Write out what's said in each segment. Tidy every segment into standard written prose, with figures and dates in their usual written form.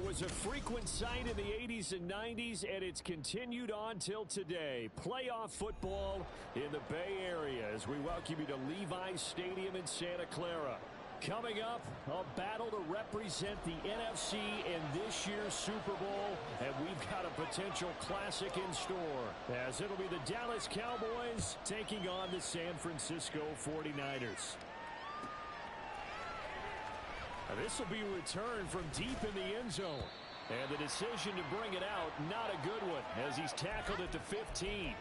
was a frequent sight in the 80s and 90s, and it's continued on till today. Playoff football in the Bay Area as we welcome you to Levi's Stadium in Santa Clara. Coming up, a battle to represent the NFC in this year's Super Bowl, and we've got a potential classic in store, as it'll be the Dallas Cowboys taking on the San Francisco 49ers. This will be returned from deep in the end zone. And the decision to bring it out, not a good one, as he's tackled at the 15.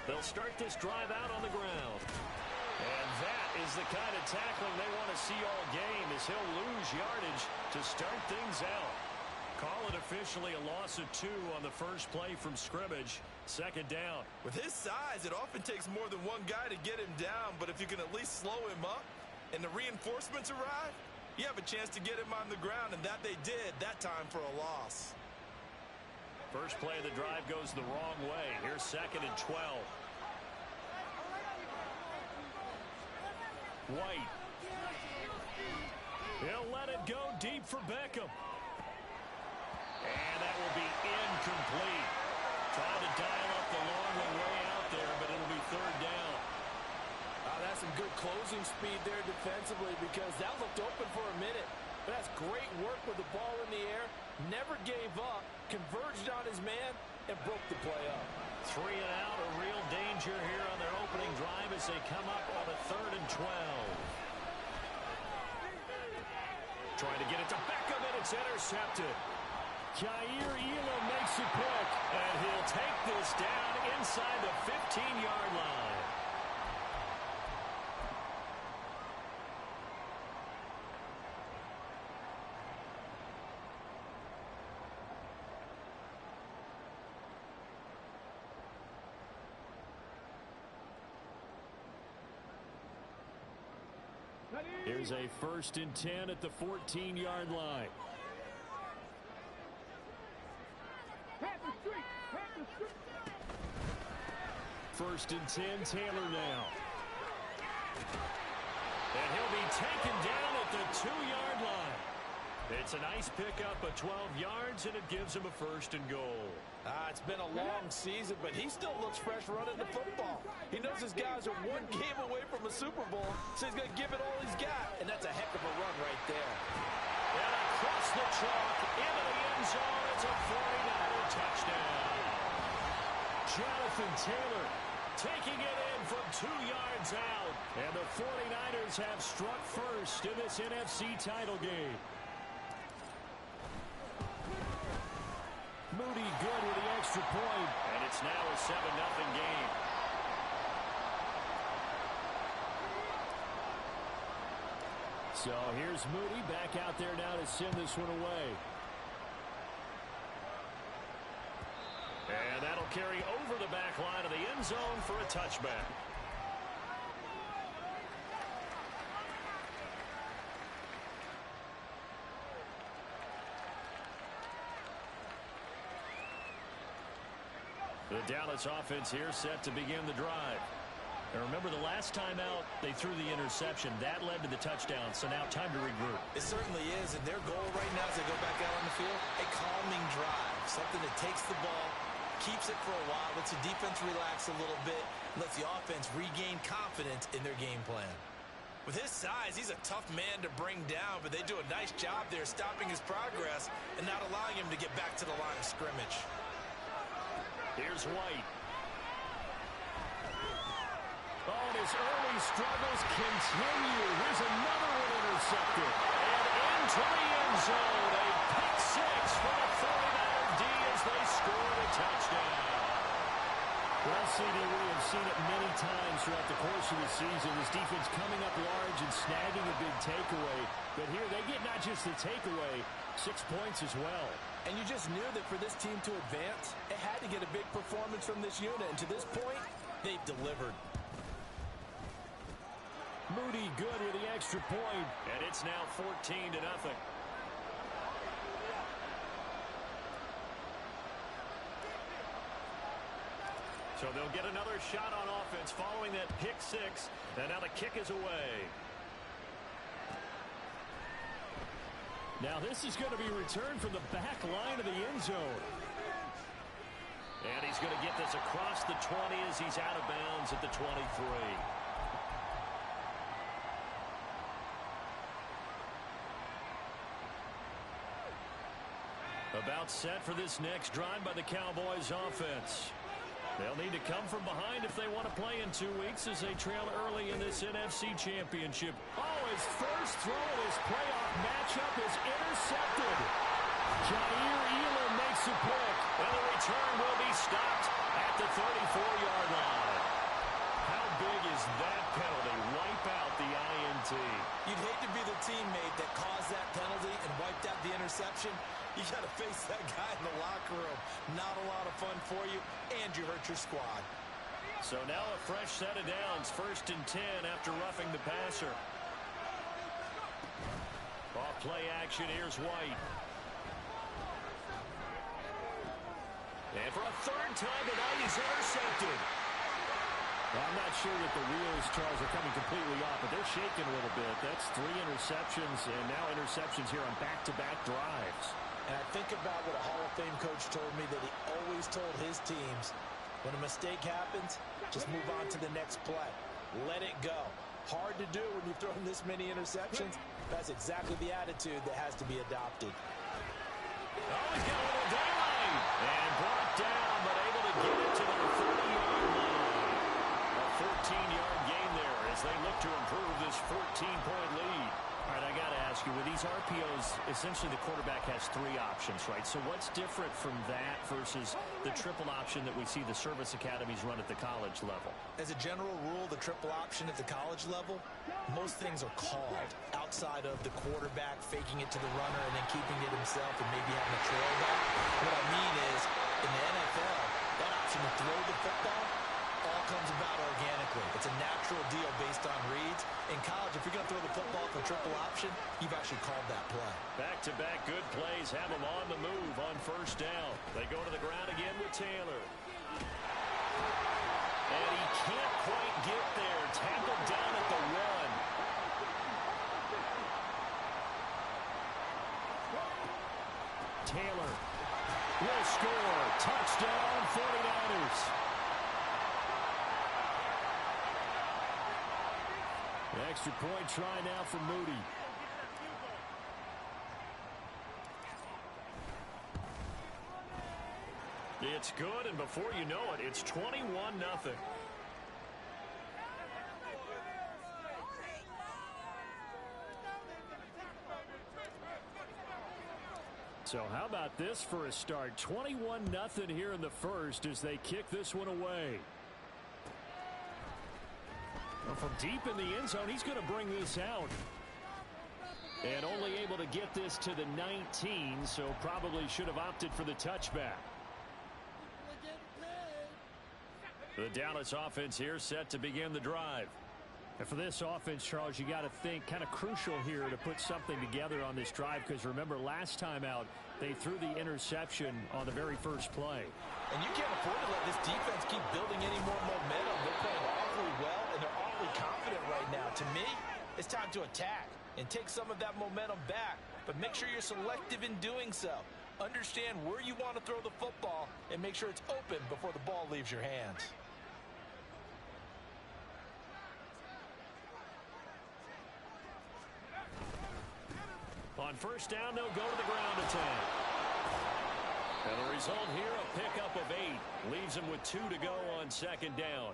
They'll start this drive out on the ground. And that is the kind of tackling they want to see all game, as he'll lose yardage to start things out. Call it officially a loss of 2 on the first play from scrimmage. Second down. With his size, it often takes more than one guy to get him down, but if you can at least slow him up and the reinforcements arrive, you have a chance to get him on the ground, and that they did that time for a loss. First play of the drive goes the wrong way. Here's 2nd and 12. White. He'll let it go deep for Beckham. And that will be incomplete. Trying to dial up the long way out there, but it'll be 3rd down. That's some good closing speed there defensively, because that looked open for a minute. But that's great work with the ball in the air. Never gave up, converged on his man, and broke the play up. 3 and out, a real danger here on their opening drive as they come up on a 3rd and 12. Trying to get it to Beckham, and it's intercepted. Kaiir Elam makes it quick, and he'll take this down inside the 15-yard line. Here's a 1st and 10 at the 14-yard line. First and 10, Taylor now. And he'll be taken down at the 2-yard line. It's a nice pickup of 12 yards, and it gives him a 1st and goal. It's been a long season, but he still looks fresh running the football. He knows his guys are 1 game away from a Super Bowl, so he's going to give it all he's got, and that's a heck of a run right there. And across the chalk, into the end zone, it's a 49er touchdown. Jonathan Taylor taking it in from 2 yards out, and the 49ers have struck first in this NFC title game. Moody good with the extra point, and it's now a 7-0 game. So here's Moody back out there now to send this one away. And that'll carry over the back line of the end zone for a touchback. The Dallas offense here set to begin the drive. And remember, the last time out, they threw the interception. That led to the touchdown, so now time to regroup. It certainly is, and their goal right now as they go back out on the field, a calming drive. Something that takes the ball, keeps it for a while, lets the defense relax a little bit, lets the offense regain confidence in their game plan. With his size, he's a tough man to bring down, but they do a nice job there stopping his progress and not allowing him to get back to the line of scrimmage. Here's White. Oh, and his early struggles continue. Here's another one intercepted. And into the end zone. A pick 6 for the 49er D as they scored a touchdown. Well, CD, we have seen it many times throughout the course of the season. This defense coming up large and snagging a big takeaway. But here they get not just the takeaway, 6 points as well. And you just knew that for this team to advance, it had to get a big performance from this unit. And to this point, they've delivered. Moody good with the extra point, and it's now 14-0. So they'll get another shot on offense following that pick six, and now the kick is away. Now this is going to be returned from the back line of the end zone. And he's going to get this across the 20 as he's out of bounds at the 23. About set for this next drive by the Cowboys offense. They'll need to come from behind if they want to play in 2 weeks as they trail early in this NFC Championship. Oh, his first throw in his playoff matchup is intercepted. Jair Elam makes a pick, and the return will be stopped at the 34-yard line. How big is that penalty? Wipe out the INT. You'd hate to be the teammate that caused that penalty and wiped out the interception. You got to face that guy in the locker room. Not a lot of fun for you, and you hurt your squad. So now a fresh set of downs, 1st and 10 after roughing the passer. Off play action, here's White. And for a 3rd time tonight, he's intercepted. Well, I'm not sure that the wheels, Charles, are coming completely off, but they're shaking a little bit. That's 3 interceptions, and now interceptions here on back-to-back drives. And I think about what a Hall of Fame coach told me, that he always told his teams, when a mistake happens, just move on to the next play. Let it go. Hard to do when you've thrown this many interceptions. That's exactly the attitude that has to be adopted. Oh, he's got a little daylight. And brought down, but able to get it to the 40-yard line. A 14-yard gain there as they look to improve this 14-point lead. All right, I got to ask you, with these RPOs, essentially the quarterback has 3 options, right? So what's different from that versus the triple option that we see the service academies run at the college level? As a general rule, the triple option at the college level, most things are called outside of the quarterback faking it to the runner and then keeping it himself and maybe having a trail back. What I mean is, in the NFL, that option to throw the football all comes about organically. It's a natural deal based on reads. In college, if you're going to throw the football for triple option, you've actually called that play. Back-to-back good plays have them on the move on 1st down. They go to the ground again with Taylor. And he can't quite get there. Tackled down at the 1. Taylor will score. Touchdown, 49ers. Extra point try now for Moody. It's good, and before you know it, it's 21-0. So how about this for a start? 21-0 here in the first as they kick this one away. Well, from deep in the end zone, he's going to bring this out. And only able to get this to the 19, so probably should have opted for the touchback. The Dallas offense here set to begin the drive. And for this offense, Charles, you got to think kind of crucial here to put something together on this drive, because remember last time out they threw the interception on the very first play. And you can't afford to let this defense keep building any more momentum. They're playing awfully well, and they're awfully confident right now. To me, it's time to attack and take some of that momentum back, but make sure you're selective in doing so. Understand where you want to throw the football and make sure it's open before the ball leaves your hands. On 1st down, they'll go to the ground attack. And the result here, a pickup of 8. Leaves them with 2 to go on 2nd down.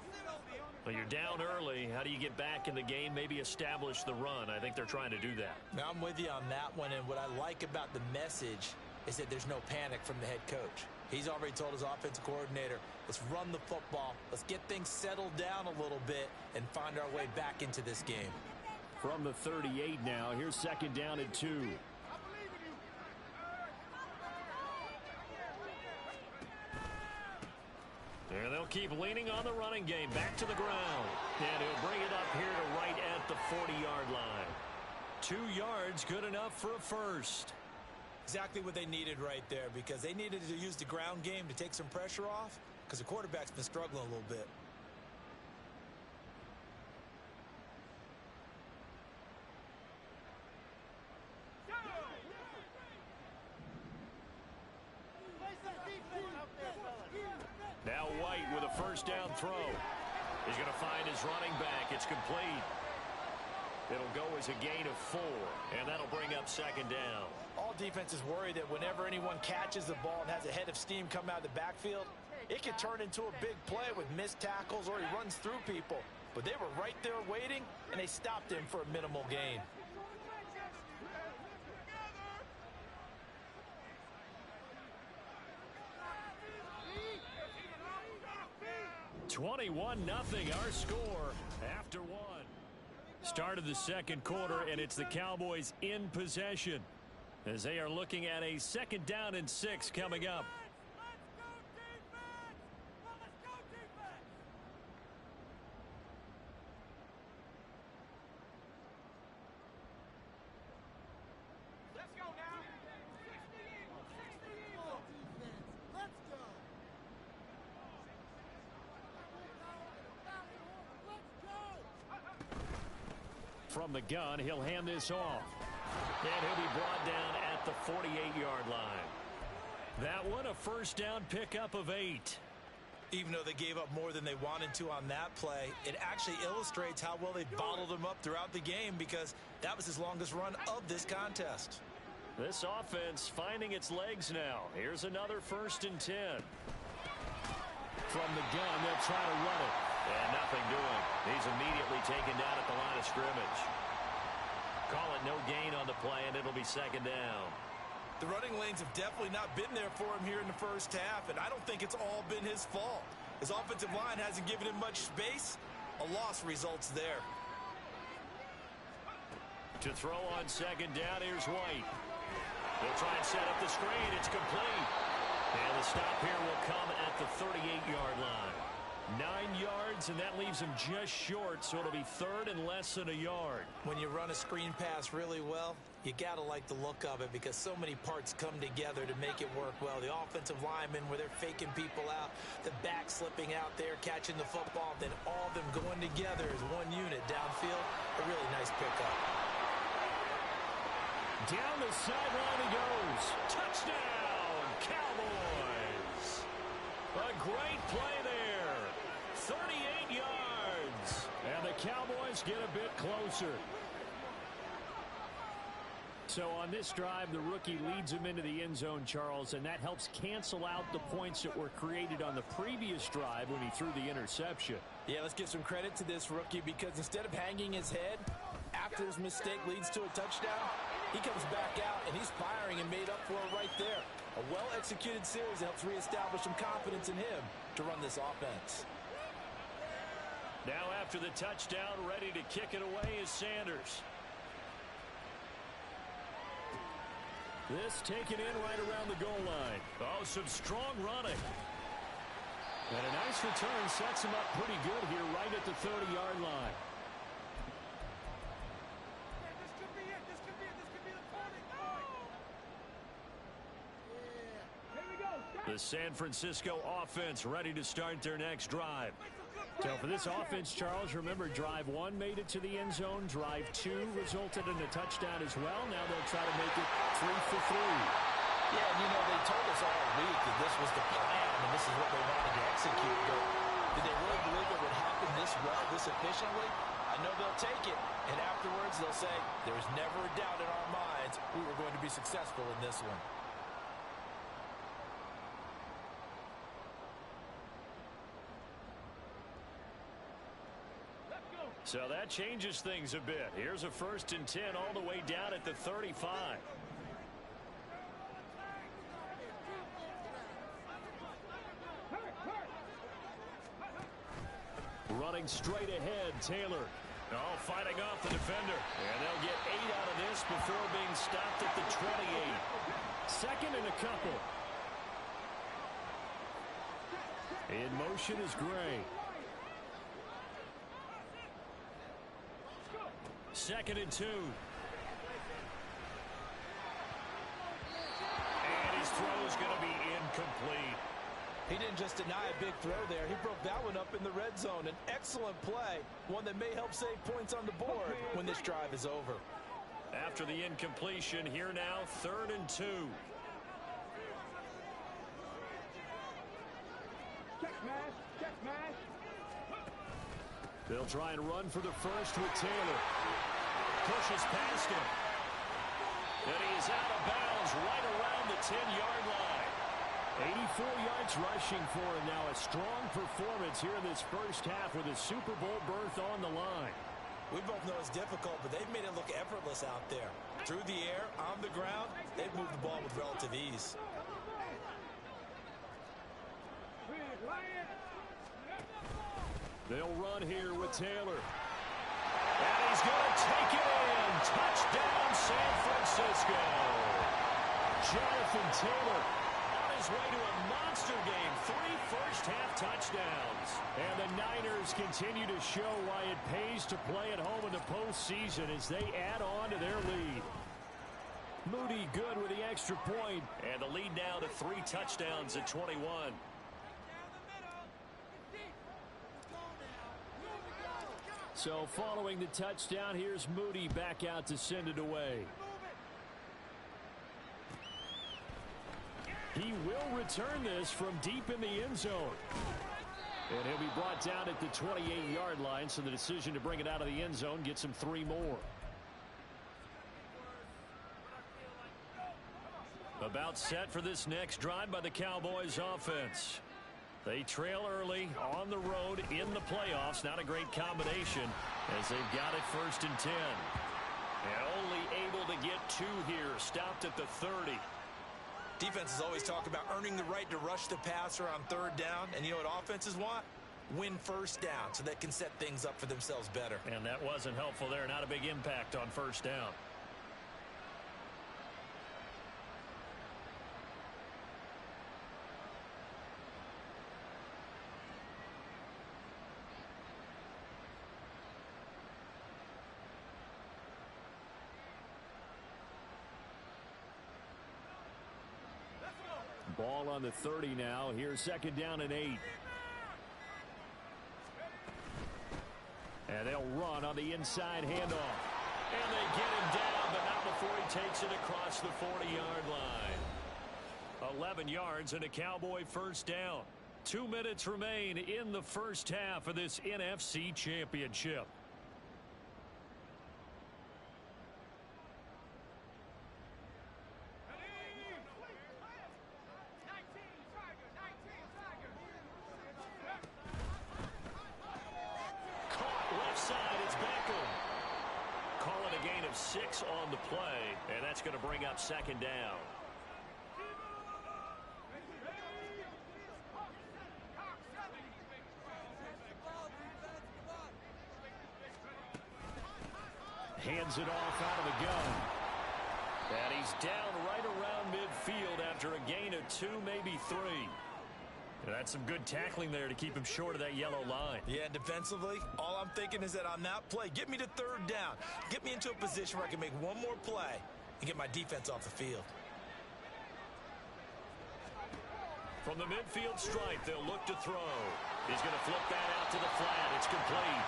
Well, you're down early. How do you get back in the game? Maybe establish the run. I think they're trying to do that. Now, I'm with you on that one, and what I like about the message is that there's no panic from the head coach. He's already told his offensive coordinator, let's run the football, let's get things settled down a little bit and find our way back into this game. From the 38 now, here's 2nd down and 2. And they'll keep leaning on the running game. Back to the ground. And he'll bring it up here to right at the 40-yard line. 2 yards, good enough for a first. Exactly what they needed right there, because they needed to use the ground game to take some pressure off, because the quarterback's been struggling a little bit. Now White with a first down throw. He's going to find his running back. It's complete. It'll go as a gain of 4, and that'll bring up second down. All defenses worry that whenever anyone catches the ball and has a head of steam come out of the backfield, it can turn into a big play with missed tackles or he runs through people. But they were right there waiting, and they stopped him for a minimal gain. 21-0 our score after 1. Start of the second quarter, and it's the Cowboys in possession as they are looking at a 2nd down and 6 coming up. From the gun, he'll hand this off. And he'll be brought down at the 48-yard line. That one, a first down pickup of 8. Even though they gave up more than they wanted to on that play, it actually illustrates how well they bottled him up throughout the game, because that was his longest run of this contest. This offense finding its legs now. Here's another 1st and 10. From the gun, they'll try to run it. And nothing doing. He's immediately taken down at the line of scrimmage. Call it no gain on the play, and it'll be 2nd down. The running lanes have definitely not been there for him here in the first half, and I don't think it's all been his fault. His offensive line hasn't given him much space. A loss results there. To throw on 2nd down, here's White. They'll try and set up the screen. It's complete. And the stop here will come at the 38-yard line. 9 yards, and that leaves him just short, so it'll be 3rd and less than a yard. When you run a screen pass really well, you got to like the look of it, because so many parts come together to make it work well. The offensive linemen, where they're faking people out, the back slipping out there, catching the football, then all of them going together as one unit downfield. A really nice pickup. Down the sideline he goes. Touchdown, Cowboys. A great play there. 38 yards. And the Cowboys get a bit closer. So on this drive, the rookie leads him into the end zone, Charles, and that helps cancel out the points that were created on the previous drive when he threw the interception. Yeah, let's give some credit to this rookie, because instead of hanging his head after his mistake leads to a touchdown, he comes back out and he's firing and made up for it right there. A well-executed series helps reestablish some confidence in him to run this offense. Now after the touchdown, ready to kick it away is Sanders. This taken in right around the goal line. Oh, some strong running. And a nice return sets him up pretty good here right at the 30-yard line. The San Francisco offense ready to start their next drive. So for this offense, Charles, remember, drive 1 made it to the end zone. Drive 2 resulted in a touchdown as well. Now they'll try to make it 3 for 3. Yeah, and you know, they told us all week that this was the plan and this is what they wanted to execute. But did they really believe it would happen this well, this efficiently? I know they'll take it, and afterwards they'll say, there's never a doubt in our minds we were going to be successful in this one. So that changes things a bit. Here's a 1st and 10 all the way down at the 35. Running straight ahead, Taylor. Oh, fighting off the defender. And they'll get 8 out of this before being stopped at the 28. 2nd and a couple. In motion is Gray. 2nd and 2. And his throw is going to be incomplete. He didn't just deny a big throw there. He broke that one up in the red zone. An excellent play, one that may help save points on the board when this drive is over. After the incompletion, here now, 3rd and 2. They'll try and run for the first with Taylor. Pushes past him. And he's out of bounds right around the 10-yard line. 84 yards rushing for him now. A strong performance here in this first half with a Super Bowl berth on the line. We both know it's difficult, but they've made it look effortless out there. Through the air, on the ground, they've moved the ball with relative ease. They'll run here with Taylor. And he's going to take it in. Touchdown, San Francisco. Jonathan Taylor on his way to a monster game. 3 first-half touchdowns. And the Niners continue to show why it pays to play at home in the postseason as they add on to their lead. Moody good with the extra point. And the lead now to 3 touchdowns at 21. So following the touchdown, here's Moody back out to send it away. He will return this from deep in the end zone. And he'll be brought down at the 28-yard line, so the decision to bring it out of the end zone gets him 3 more. About set for this next drive by the Cowboys offense. They trail early on the road in the playoffs. Not a great combination as they've got it 1st and 10. And only able to get 2 here. Stopped at the 30. Defenses always talk about earning the right to rush the passer on 3rd down. And you know what offenses want? Win 1st down so they can set things up for themselves better. And that wasn't helpful there. Not a big impact on 1st down. Ball on the 30 now. Here's 2nd down and 8. And they'll run on the inside handoff. And they get him down, but not before he takes it across the 40-yard line. 11 yards and a Cowboy 1st down. 2 minutes remain in the first half of this NFC Championship. Calling a gain of 6 on the play, and that's going to bring up 2nd down. Hands it off out of the gun. And he's down right around midfield after a gain of 2, maybe 3. And that's some good tackling there to keep him short of that yellow line. Yeah, defensively, all I'm thinking is that on that play, get me to 3rd down. Get me into a position where I can make one more play and get my defense off the field. From the midfield stripe, they'll look to throw. He's going to flip that out to the flat. It's complete.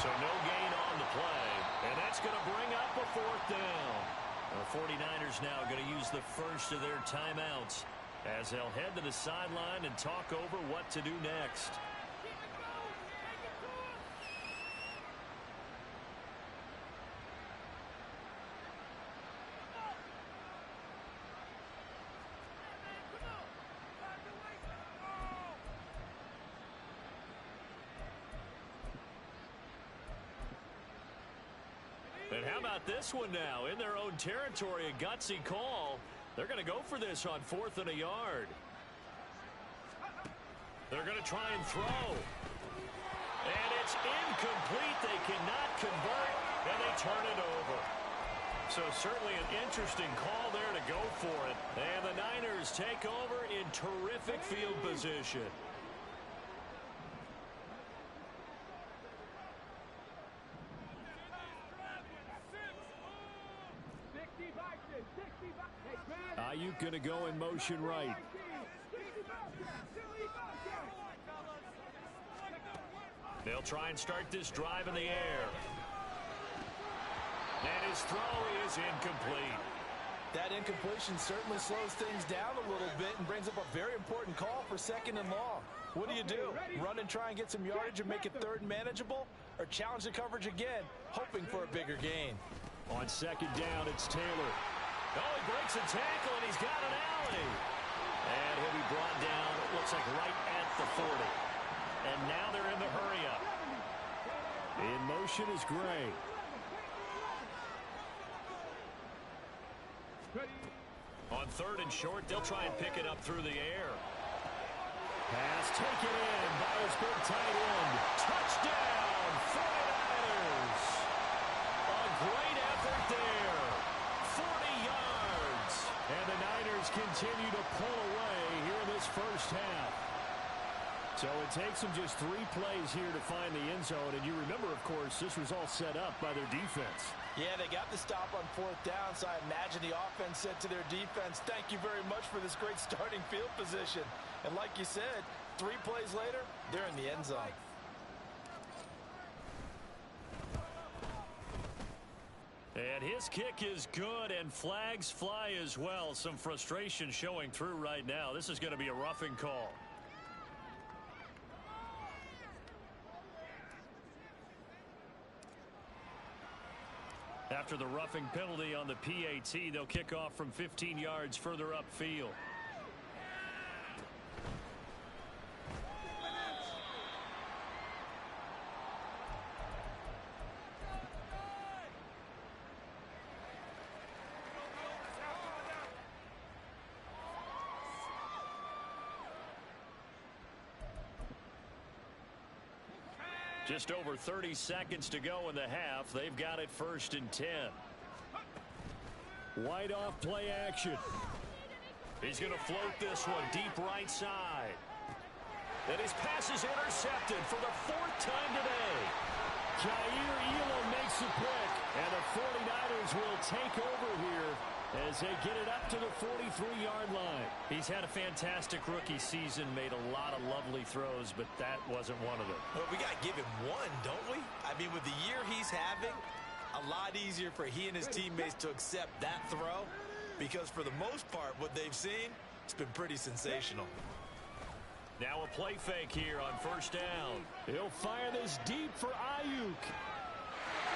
So no gain on the play. And that's going to bring up a 4th down. The 49ers now going to use the first of their timeouts as they'll head to the sideline and talk over what to do next. And how about this one now? In their own territory, a gutsy call. They're going to go for this on 4th and a yard. They're going to try and throw. And it's incomplete. They cannot convert, and they turn it over. So certainly an interesting call there to go for it. And the Niners take over in terrific field position. going to go in motion right. They'll try and start this drive in the air. And his throw is incomplete. That incompletion certainly slows things down a little bit and brings up a very important call for 2nd and long. What do? Run and try and get some yardage and make it 3rd and manageable, or challenge the coverage again, hoping for a bigger gain? On 2nd down, it's Taylor. Oh, he breaks a tackle, and he's got an alley. And he'll be brought down, it looks like right at the 40. And now they're in the hurry-up. In motion is Gray. On 3rd and short, they'll try and pick it up through the air. Pass taken in by his big tight end. Touchdown, 49ers. A great effort there. 40 yards. And the Niners continue to pull away here in this first half. So it takes them just 3 plays here to find the end zone. And you remember, of course, this was all set up by their defense. Yeah, they got the stop on 4th down, so I imagine the offense said to their defense, thank you very much for this great starting field position. And like you said, 3 plays later, they're in the end zone. And his kick is good, and flags fly as well. Some frustration showing through right now. This is going to be a roughing call. After the roughing penalty on the PAT, they'll kick off from 15 yards further upfield. Just over 30 seconds to go in the half. They've got it 1st and 10. White off play action. He's going to float this one deep right side. And his pass is intercepted for the 4th time today. Jair Elam makes the pick. And the 49ers will take over here as they get it up to the 43-yard line. He's had a fantastic rookie season, made a lot of lovely throws, but that wasn't one of them. Well, we got to give him one, don't we? I mean, with the year he's having, a lot easier for he and his teammates to accept that throw, because for the most part, what they've seen, it's been pretty sensational. Now a play fake here on 1st down. He'll fire this deep for Ayuk.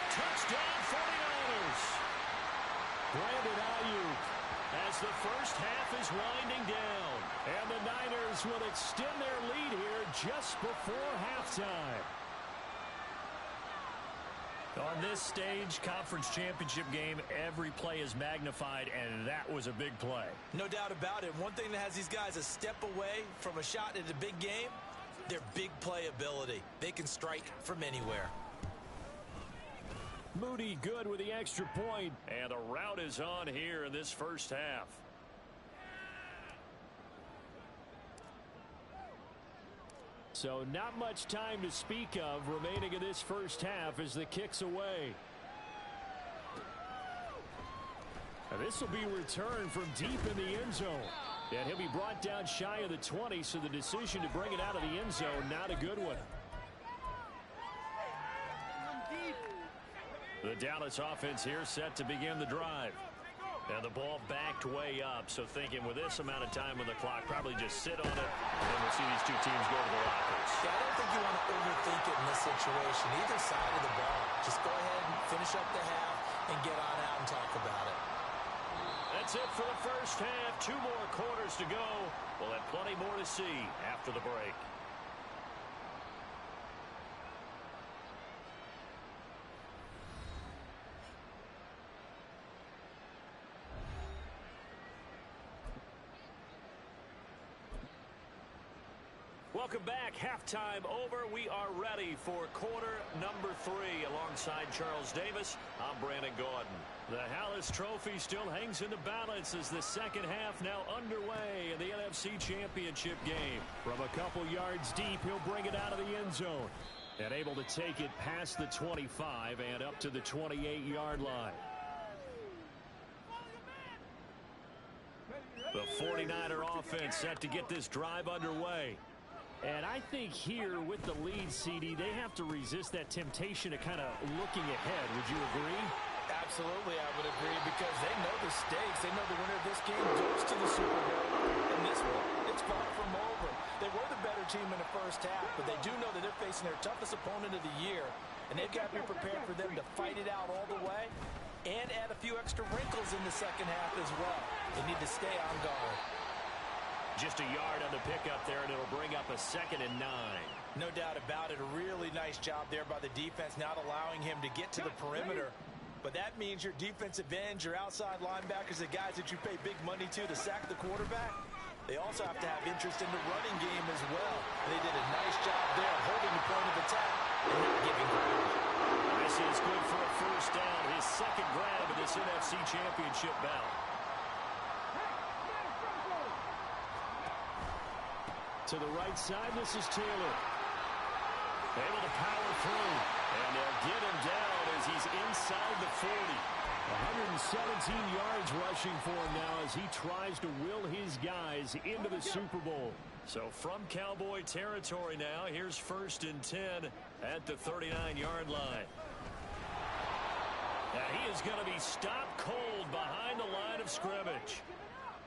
Touchdown 49ers. Brandon Ayuk as the first half is winding down. And the Niners will extend their lead here just before halftime. On this stage, conference championship game, every play is magnified, and that was a big play. No doubt about it. One thing that has these guys a step away from a shot at a big game, their big play ability. They can strike from anywhere. Moody good with the extra point, and the route is on here in this first half. So not much time to speak of remaining in this first half as the kick's away. Now this will be returned from deep in the end zone. And he'll be brought down shy of the 20, so the decision to bring it out of the end zone, not a good one. The Dallas offense here set to begin the drive. And the ball backed way up, so thinking with this amount of time on the clock, probably just sit on it, and we'll see these two teams go to the lockers. Yeah, I don't think you want to overthink it in this situation, either side of the ball. Just go ahead and finish up the half and get on out and talk about it. That's it for the first half. 2 more quarters to go. We'll have plenty more to see after the break. Welcome back. Halftime over. We are ready for quarter number 3. Alongside Charles Davis, I'm Brandon Gaudin. The Hallis Trophy still hangs in the balance as the second half now underway in the NFC Championship game. From a couple yards deep, he'll bring it out of the end zone. And able to take it past the 25 and up to the 28-yard line. The 49er offense set to get this drive underway. And I think here with the lead, CD, they have to resist that temptation of kind of looking ahead. Would you agree? Absolutely, I would agree, because they know the stakes. They know the winner of this game goes to the Super Bowl. And this one, it's far from over. They were the better team in the first half, but they do know that they're facing their toughest opponent of the year. And they've got to be prepared for them to fight it out all the way and add a few extra wrinkles in the second half as well. They need to stay on guard. Just a yard on the pickup there, and it'll bring up a 2nd and 9. No doubt about it. A really nice job there by the defense, not allowing him to get to the perimeter. But that means your defensive ends, your outside linebackers, the guys that you pay big money to sack the quarterback, they also have to have interest in the running game as well. They did a nice job there holding the point of attack and not giving ground. This is good for a first down, his 2nd grab in this NFC Championship bout. To the right side, this is Taylor. Able to power through. And they'll get him down as he's inside the 40. 117 yards rushing for him now as he tries to will his guys into the Super Bowl. So from Cowboy territory now, here's 1st and 10 at the 39-yard line. Now he is going to be stopped cold behind the line of scrimmage.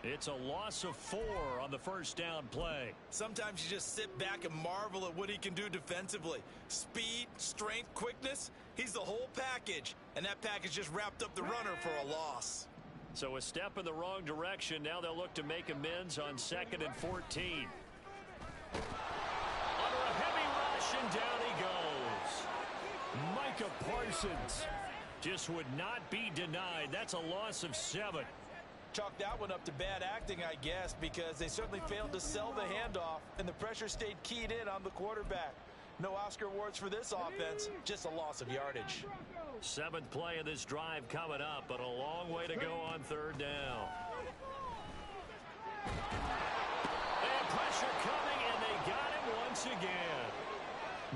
It's a loss of 4 on the first down play. Sometimes you just sit back and marvel at what he can do defensively. Speed, strength, quickness, he's the whole package. And that package just wrapped up the runner for a loss. So a step in the wrong direction. Now they'll look to make amends on 2nd and 14. Under a heavy rush, and down he goes. Micah Parsons just would not be denied. That's a loss of 7. Chalk that one up to bad acting, I guess, because they certainly failed to sell the handoff, and the pressure stayed keyed in on the quarterback. No Oscar awards for this offense, just a loss of yardage. 7th play of this drive coming up, but a long way to go on 3rd down. And pressure coming, and they got him once again.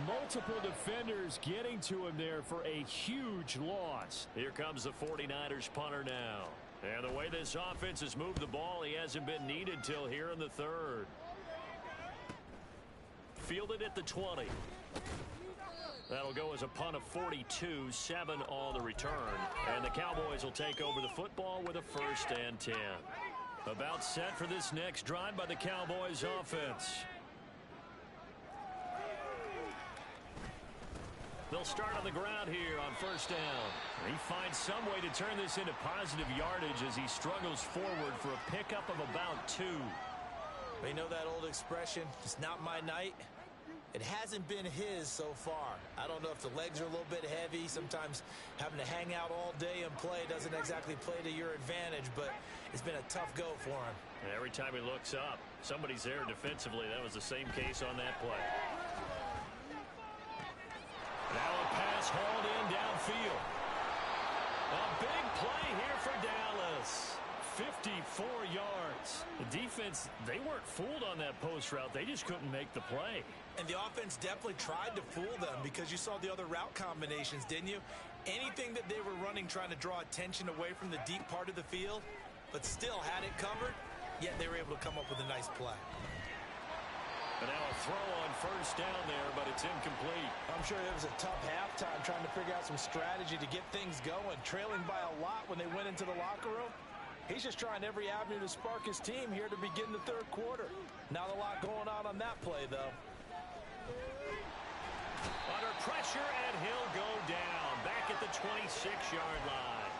Multiple defenders getting to him there for a huge loss. Here comes the 49ers punter now. And the way this offense has moved the ball, he hasn't been needed till here in the 3rd. Fielded at the 20. That'll go as a punt of 42, 7 on the return. And the Cowboys will take over the football with a 1st and 10. About set for this next drive by the Cowboys offense. They'll start on the ground here on 1st down. He finds some way to turn this into positive yardage as he struggles forward for a pickup of about 2. You know that old expression, it's not my night? It hasn't been his so far. I don't know if the legs are a little bit heavy. Sometimes having to hang out all day and play doesn't exactly play to your advantage, but it's been a tough go for him. And every time he looks up, somebody's there defensively. That was the same case on that play. Now a pass hauled in downfield. A big play here for Dallas. 54 yards. The defense, they weren't fooled on that post route. They just couldn't make the play. And the offense definitely tried to fool them because you saw the other route combinations, didn't you? Anything that they were running trying to draw attention away from the deep part of the field, but still had it covered, yet they were able to come up with a nice play. And now a throw on 1st down there, but it's incomplete. I'm sure it was a tough halftime trying to figure out some strategy to get things going. Trailing by a lot when they went into the locker room. He's just trying every avenue to spark his team here to begin the 3rd quarter. Not a lot going on that play, though. Under pressure, and he'll go down. Back at the 26-yard line.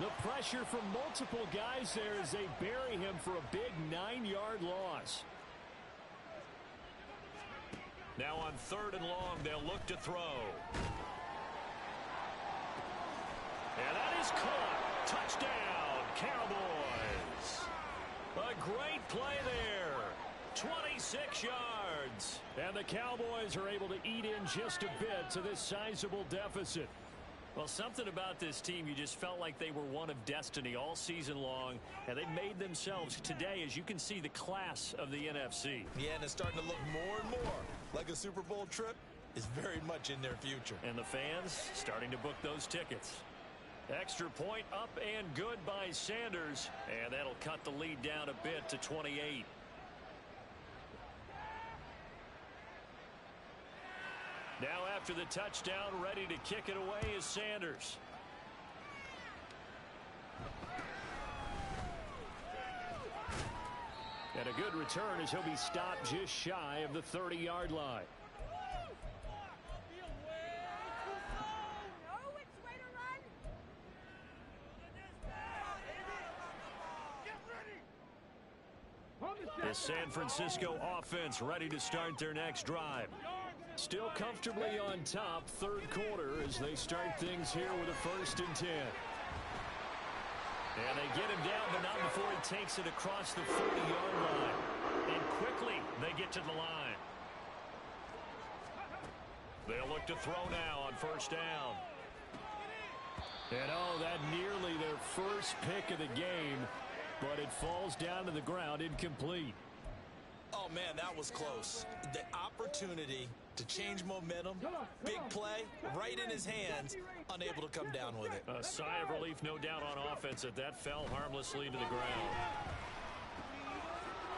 The pressure from multiple guys there as they bury him for a big 9-yard loss. Now on 3rd and long, they'll look to throw. And that is caught. Touchdown, Cowboys. A great play there. 26 yards. And the Cowboys are able to eat in just a bit to this sizable deficit. Well, something about this team, you just felt like they were one of destiny all season long, and they made themselves today, as you can see, the class of the NFC. Yeah, and it's starting to look more and more like a Super Bowl trip is very much in their future. And the fans starting to book those tickets. Extra point up and good by Sanders. And that'll cut the lead down a bit to 28. Now after the touchdown, ready to kick it away is Sanders. And a good return as he'll be stopped just shy of the 30-yard line. The San Francisco offense ready to start their next drive. Still comfortably on top, third quarter, as they start things here with a 1st and 10. And they get him down, but not before he takes it across the 40-yard line. And quickly, they get to the line. They'll look to throw now on 1st down. And oh, that nearly their first pick of the game, but it falls down to the ground incomplete. Oh, man, that was close. The opportunity to change momentum, big play, right in his hands, unable to come down with it. A sigh of relief, no doubt, on offense that fell harmlessly to the ground.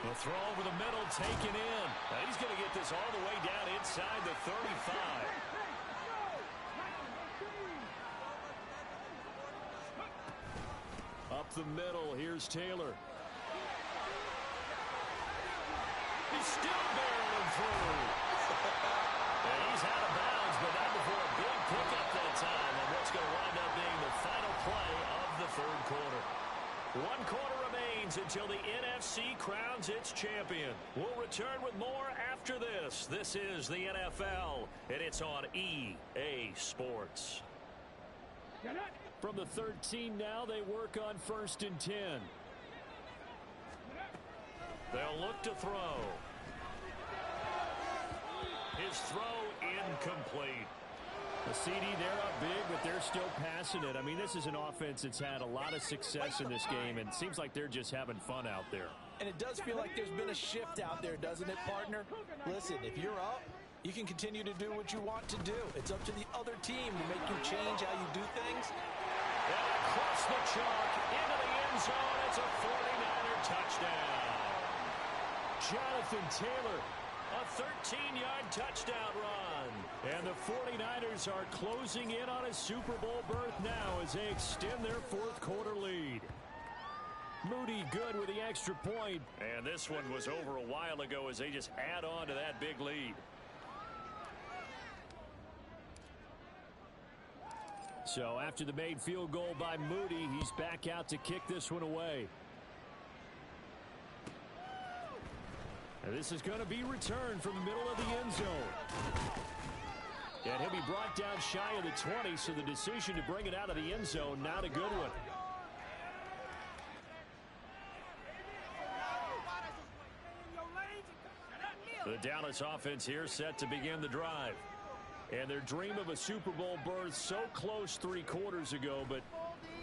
The throw over the middle, taken in. Now he's going to get this all the way down inside the 35. Up the middle, here's Taylor. He's still barreling through. And he's out of bounds, but not before a big pickup that time on what's going to wind up being the final play of the third quarter. 1 quarter remains until the NFC crowns its champion. We'll return with more after this. This is the NFL, and it's on EA Sports. From the 13 now, they work on 1st and 10. They'll look to throw. His throw incomplete. The CD, they're up big, but they're still passing it. I mean, this is an offense that's had a lot of success in this game, and it seems like they're just having fun out there. And it does feel like there's been a shift out there, doesn't it, partner? Listen, if you're up, you can continue to do what you want to do. It's up to the other team to make you change how you do things. And across the chalk, into the end zone, it's a 49er touchdown. Jonathan Taylor, a 13-yard touchdown run. And the 49ers are closing in on a Super Bowl berth now as they extend their 4th quarter lead. Moody good with the extra point. And this one was over a while ago as they just add on to that big lead. So after the made field goal by Moody, he's back out to kick this one away. And this is going to be returned from the middle of the end zone. And he'll be brought down shy of the 20, so the decision to bring it out of the end zone, not a good one. The Dallas offense here set to begin the drive. And their dream of a Super Bowl berth so close 3 quarters ago, but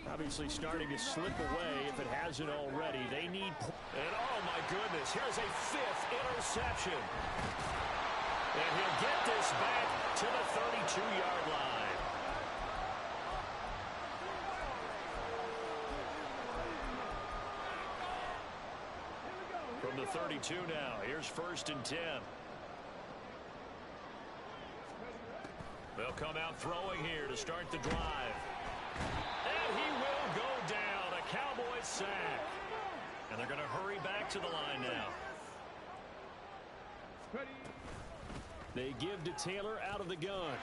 obviously starting to slip away if it hasn't already. They need... And oh my goodness, here's a 5th interception. And he'll get this back to the 32-yard line. From the 32 now, here's 1st and 10. They'll come out throwing here to start the drive. And he will go down. A Cowboys sack. And they're going to hurry back to the line now. They give to Taylor out of the gun.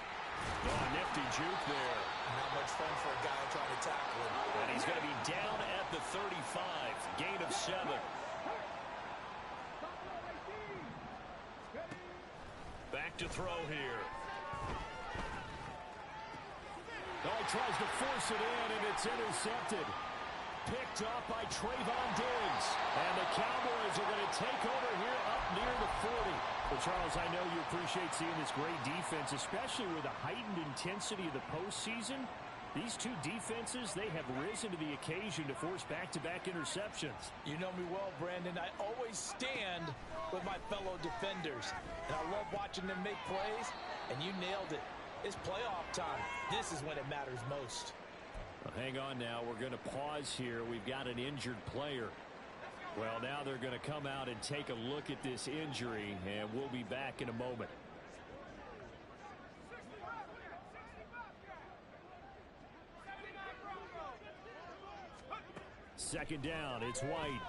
Oh, nifty juke there. Not much fun for a guy trying to tackle him. And he's going to be down at the 35. Gain of 7. Back to throw here. Oh, he tries to force it in, and it's intercepted. Picked up by Trayvon Diggs. And the Cowboys are going to take over here up near the 40. Well, Charles, I know you appreciate seeing this great defense, especially with the heightened intensity of the postseason. These two defenses, they have risen to the occasion to force back-to-back interceptions. You know me well, Brandon. I always stand with my fellow defenders. And I love watching them make plays, and you nailed it. It's playoff time. This is when it matters most. Hang on now. We're going to pause here. We've got an injured player. Well, now they're going to come out and take a look at this injury, and we'll be back in a moment. Second down, it's White.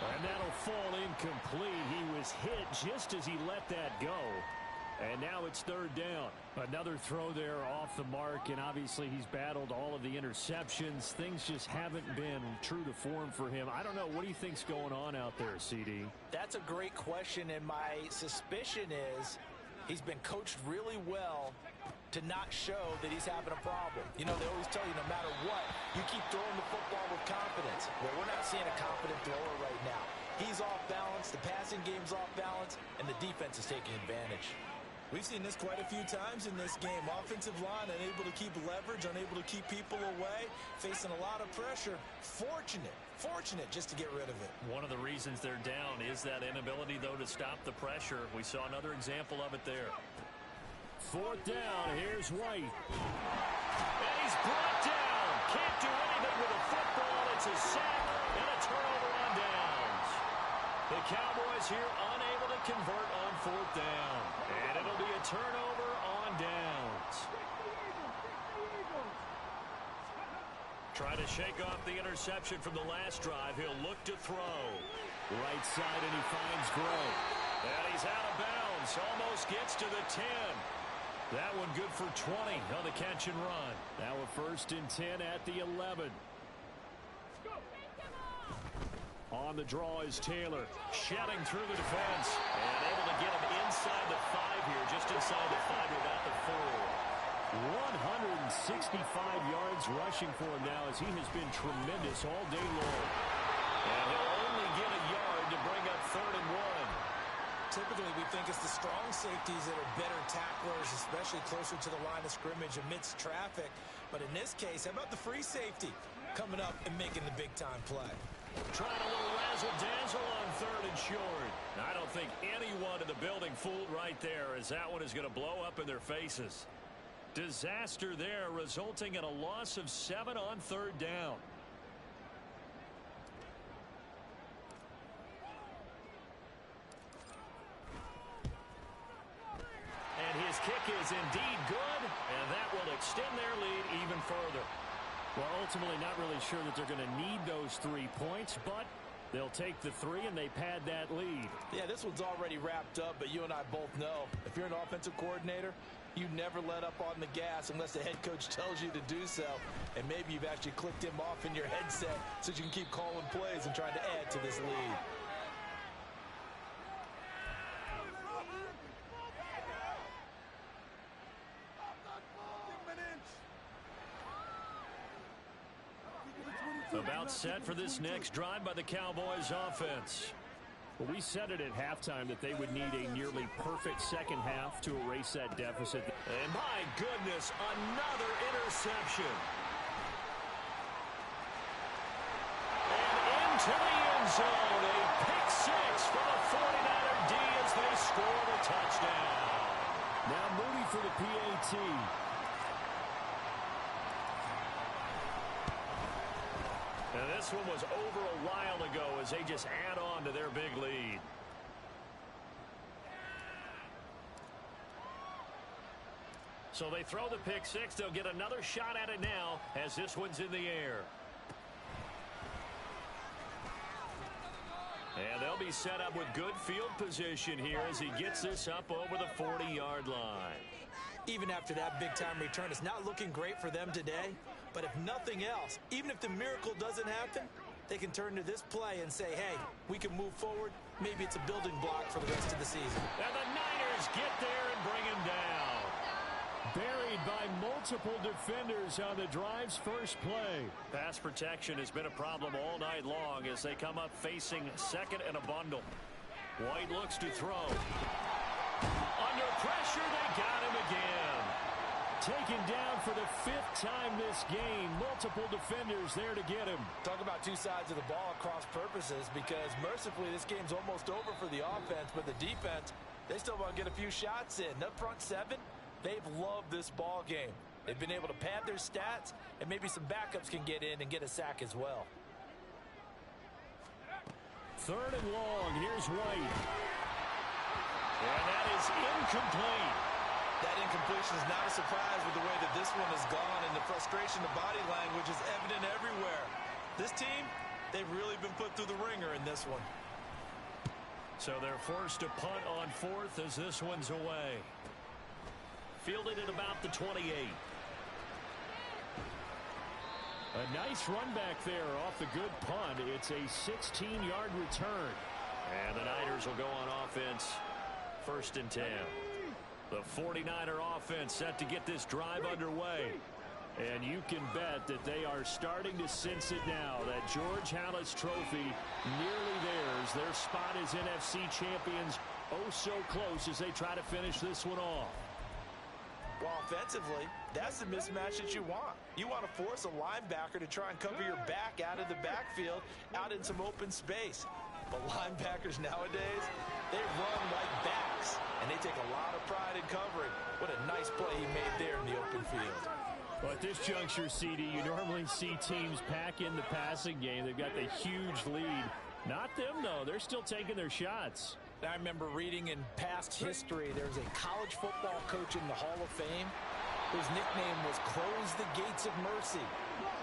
And that'll fall incomplete. He was hit just as he let that go. And now it's third down. Another throw there off the mark, and obviously he's battled all of the interceptions. Things just haven't been true to form for him. I don't know. What do you think's going on out there, CD? That's a great question, and my suspicion is he's been coached really well to not show that he's having a problem. You know, they always tell you no matter what, you keep throwing the football with confidence. Well, we're not seeing a confident thrower right now. He's off balance, the passing game's off balance, and the defense is taking advantage. We've seen this quite a few times in this game. Offensive line unable to keep leverage, unable to keep people away, facing a lot of pressure. Fortunate just to get rid of it. One of the reasons they're down is that inability, though, to stop the pressure. We saw another example of it there. Fourth down, here's White. And he's brought down. Can't do anything with a football. It's a sack and a turnover on downs. The Cowboys here unable to convert on fourth down. And it'll be a turnover on downs. Try to shake off the interception from the last drive. He'll look to throw. Right side, and he finds Gray. And he's out of bounds. Almost gets to the 10. That one good for 20 on the catch and run. Now a 1st and 10 at the 11. On the draw is Taylor. Shedding through the defense. And able to get him inside the 5 here. Just inside the 5 to about the 4. 165 yards rushing for him now as he has been tremendous all day long. And he'll only get a yard to bring up 3rd and 1. Typically, we think it's the strong safeties that are better tacklers, especially closer to the line of scrimmage amidst traffic. But in this case, how about the free safety coming up and making the big-time play? Trying a little razzle-dazzle on 3rd and short. I don't think anyone in the building fooled right there, as that one is going to blow up in their faces. Disaster there, resulting in a loss of 7 on 3rd down. His kick is indeed good, and that will extend their lead even further. Well, ultimately not really sure that they're going to need those 3 points, but they'll take the 3 and they pad that lead. Yeah, this one's already wrapped up, but you and I both know if you're an offensive coordinator, you never let up on the gas unless the head coach tells you to do so. And maybe you've actually clicked him off in your headset so you can keep calling plays and trying to add to this lead. About set for this next drive by the Cowboys offense. Well, we said it at halftime that they would need a nearly perfect second half to erase that deficit. And my goodness, another interception. And into the end zone, a pick 6 for the 49er D as they score the touchdown. Now Moody for the PAT. And this one was over a while ago as they just add on to their big lead. So they throw the pick 6. They'll get another shot at it now as this one's in the air. And they'll be set up with good field position here as he gets this up over the 40-yard line. Even after that big-time return, it's not looking great for them today. But if nothing else, even if the miracle doesn't happen, they can turn to this play and say, hey, we can move forward. Maybe it's a building block for the rest of the season. And the Niners get there and bring him down. Buried by multiple defenders on the drive's first play. Pass protection has been a problem all night long as they come up facing 2nd and a bundle. White looks to throw. Under pressure, they got him again. Taken down for the 5th time this game. Multiple defenders there to get him. Talk about two sides of the ball at cross purposes, because mercifully this game's almost over for the offense, but the defense, they still want to get a few shots in. The front 7, they've loved this ball game. They've been able to pad their stats, and maybe some backups can get in and get a sack as well. 3rd and long. Here's White. And that is incomplete. That incompletion is not a surprise with the way that this one has gone, and the frustration, the body language is evident everywhere. This team, they've really been put through the ringer in this one. So they're forced to punt on 4th as this one's away. Fielded at about the 28. A nice run back there off the good punt. It's a 16-yard return. And the Niners will go on offense. 1st and 10. The 49er offense set to get this drive underway. And you can bet that they are starting to sense it now. That George Halas trophy nearly theirs. Their spot as NFC champions oh so close as they try to finish this one off. Well, offensively, that's the mismatch that you want. You want to force a linebacker to try and cover your back out of the backfield, out in some open space. But linebackers nowadays, they run like backs, and they take a lot of pride in covering. What a nice play he made there in the open field. Well, at this juncture, CD, you normally see teams pack in the passing game. They've got the huge lead. Not them, though. They're still taking their shots. I remember reading in past history, there was a college football coach in the Hall of Fame whose nickname was Close the Gates of Mercy.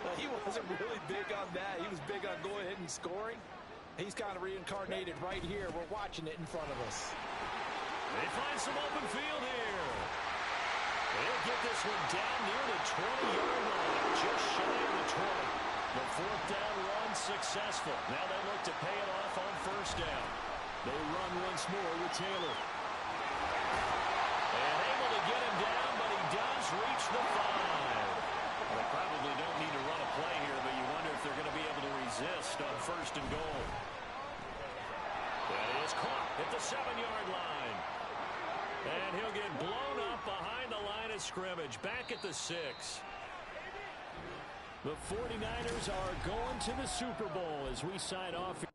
Well, he wasn't really big on that. He was big on going ahead and scoring. He's kind of reincarnated right here. We're watching it in front of us. They find some open field here. They'll get this one down near the 20-yard line, just shy of the 20. The 4th down run successful. Now they look to pay it off on 1st down. They run once more with Taylor. And able to get him down, but he does reach the 5. Well, they probably don't need to run a play here, but you wonder if they're going to be able to resist on 1st and goal. That is caught at the 7-yard line. And he'll get blown up behind the line of scrimmage, back at the 6. The 49ers are going to the Super Bowl as we sign off.